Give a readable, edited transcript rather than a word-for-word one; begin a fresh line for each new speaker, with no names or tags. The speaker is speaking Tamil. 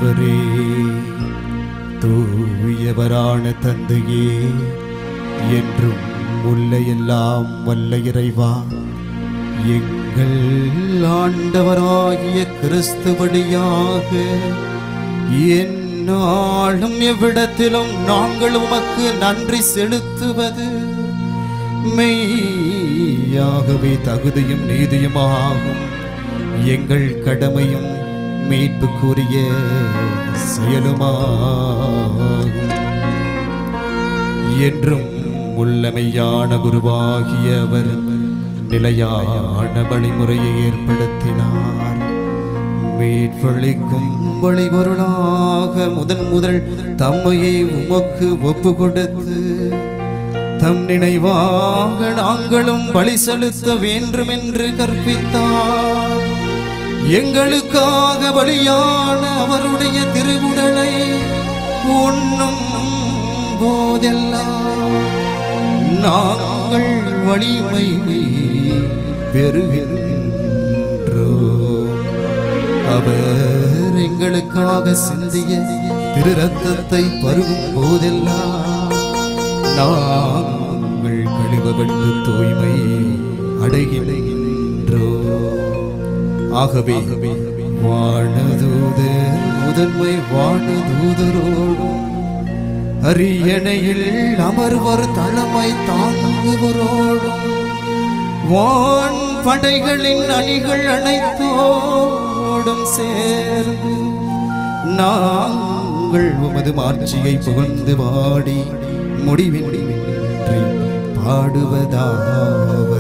ஆண்டவரே, தூயவரான தந்தையே, என்றும் உள்ள எல்லாம் வல்ல இறைவா, எங்கள் ஆண்டவராகிய கிறிஸ்து வழியாக எந்நாளும் எவ்விடத்திலும் நாங்கள் உமக்கு நன்றி செலுத்துவது மெய்யாகவே தகுதியும் நீதியுமாகும். எங்கள் கடமையும் மீட்புக்குரிய செயலுமாகும். என்றும் உள்ளமையான குருவாகிய அவர் நிலையான வழிமுறையை ஏற்படுத்தினார். மீட்பளிக்கும் வழிபொருளாக முதல் தம்மையை உமக்கு ஒப்பு கொடுத்து தம் நினைவாக நாங்களும் பலி செலுத்த வேண்டும் என்று கற்பித்தார். எங்களுக்காக பலியான அவருடைய திருவுடலை உண்ணும் போதெல்லாம் நாங்கள் வலிமை பெறுகின்றோம். அவர் எங்களுக்காக சிந்திய திரு ரத்தத்தை பருகும் போதெல்லாம் நாங்கள் கழுவப்பட்டு தூய்மை அடைகின்றோம். ஆகவே வானதூதர் முதன்மை வானதூதரோடும் அரியணையில் அமர்வர் தலைமை தாங்குவரோடும் வான் படைகளின் அணிகள் அனைத்தோடும் சேர்ந்து நாங்கள் உமது மாட்சியை புகழ்ந்து பாடி முடிவின்றி பாடுவதாவது.